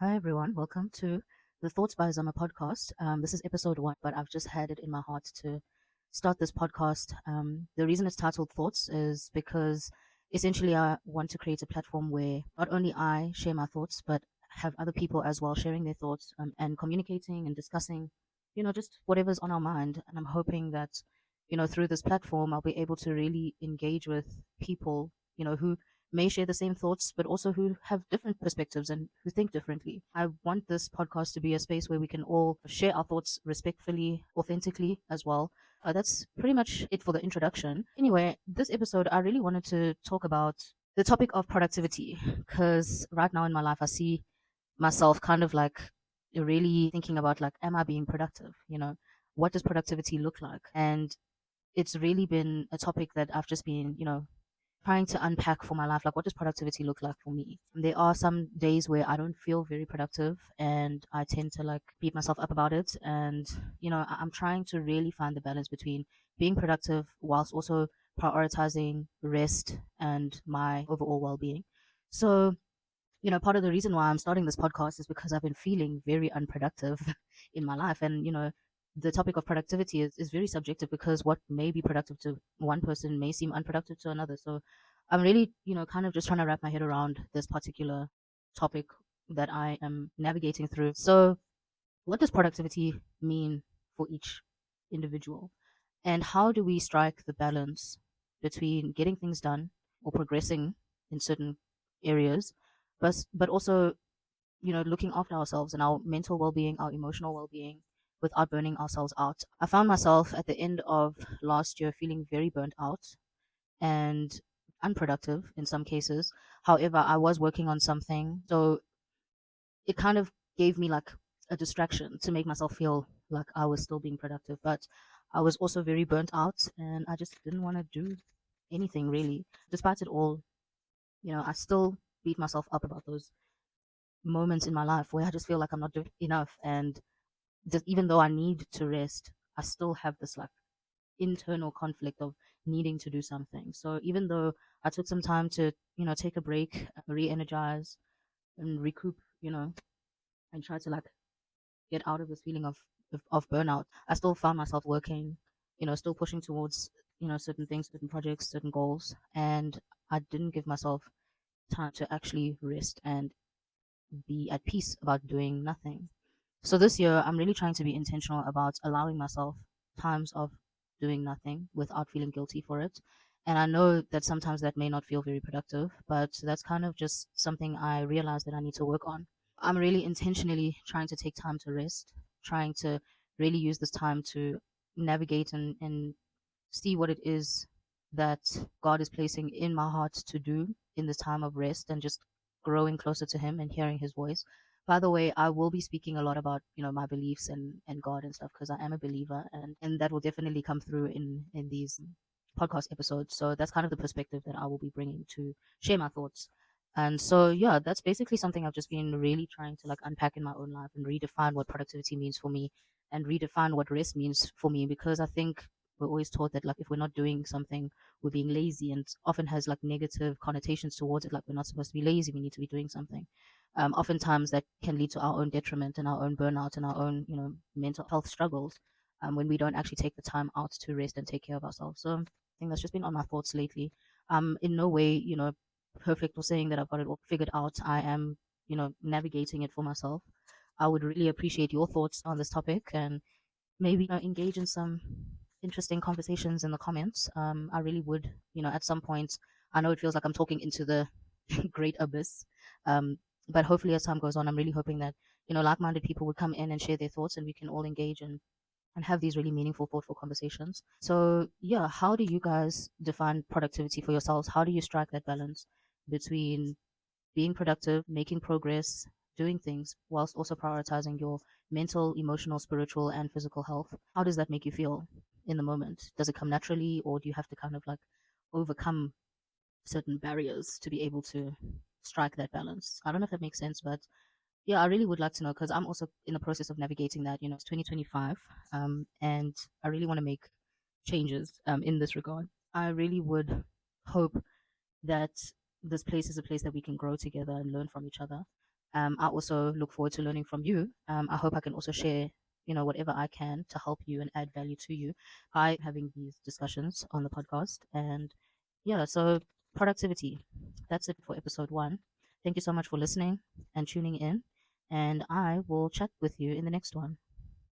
Hi, everyone. Welcome to the Thoughts by Zama podcast. This is episode 1, but I've just had it in my heart to start this podcast. The reason it's titled Thoughts is because essentially I want to create a platform where not only I share my thoughts, but have other people as well sharing their thoughts and communicating and discussing, just whatever's on our mind. And I'm hoping that, through this platform, I'll be able to really engage with people, who may share the same thoughts, but also who have different perspectives and who think differently. I want this podcast to be a space where we can all share our thoughts respectfully, authentically as well. That's pretty much it for the introduction. Anyway, this episode, I really wanted to talk about the topic of productivity because right now in my life, I see myself kind of like really thinking about like, am I being productive? What does productivity look like? And it's really been a topic that I've just been, trying to unpack for my life. Like, what does productivity look like for me? There are some days where I don't feel very productive and I tend to like beat myself up about it. And, I'm trying to really find the balance between being productive whilst also prioritizing rest and my overall well being. So, part of the reason why I'm starting this podcast is because I've been feeling very unproductive in my life. And, the topic of productivity is very subjective because what may be productive to one person may seem unproductive to another. So I'm really, kind of just trying to wrap my head around this particular topic that I am navigating through. So, what does productivity mean for each individual? And how do we strike the balance between getting things done or progressing in certain areas, but also, looking after ourselves and our mental well being, our emotional well being without burning ourselves out? I found myself at the end of last year feeling very burnt out and unproductive in some cases. However, I was working on something. So it kind of gave me like a distraction to make myself feel like I was still being productive. But I was also very burnt out and I just didn't want to do anything really. Despite it all, I still beat myself up about those moments in my life where I just feel like I'm not doing enough. And just even though I need to rest, I still have this like internal conflict of needing to do something. So even though I took some time to, take a break, re-energize and recoup, and try to like get out of this feeling of burnout, I still found myself working, still pushing towards, certain things, certain projects, certain goals. And I didn't give myself time to actually rest and be at peace about doing nothing. So this year, I'm really trying to be intentional about allowing myself times of doing nothing without feeling guilty for it. And I know that sometimes that may not feel very productive, but that's kind of just something I realize that I need to work on. I'm really intentionally trying to take time to rest, trying to really use this time to navigate and see what it is that God is placing in my heart to do in this time of rest and just growing closer to Him and hearing His voice. By the way, I will be speaking a lot about, my beliefs and God and stuff because I am a believer, and that will definitely come through in these podcast episodes. So that's kind of the perspective that I will be bringing to share my thoughts. And so, yeah, that's basically something I've just been really trying to like unpack in my own life and redefine what productivity means for me and redefine what rest means for me, because I think we're always taught that like if we're not doing something, we're being lazy, and often has like negative connotations towards it, like we're not supposed to be lazy, we need to be doing something. Oftentimes that can lead to our own detriment and our own burnout and our own, mental health struggles, when we don't actually take the time out to rest and take care of ourselves. So I think that's just been on my thoughts lately. In no way, perfect or saying that I've got it all figured out. I am, navigating it for myself. I would really appreciate your thoughts on this topic and maybe, engage in some interesting conversations in the comments. I really would, at some point, I know it feels like I'm talking into the great abyss. But hopefully as time goes on, I'm really hoping that, like-minded people would come in and share their thoughts and we can all engage and have these really meaningful, thoughtful conversations. So yeah, how do you guys define productivity for yourselves? How do you strike that balance between being productive, making progress, doing things, whilst also prioritizing your mental, emotional, spiritual, and physical health? How does that make you feel in the moment? Does it come naturally, or do you have to kind of like overcome certain barriers to be able to strike that balance? I don't know if that makes sense, but yeah, I really would like to know because I'm also in the process of navigating that. It's 2025, and I really want to make changes in this regard. I really would hope that this place is a place that we can grow together and learn from each other. I also look forward to learning from you. I hope I can also share, whatever I can to help you and add value to you by having these discussions on the podcast. And yeah, so productivity. That's it for episode 1. Thank you so much for listening and tuning in. And I will chat with you in the next one.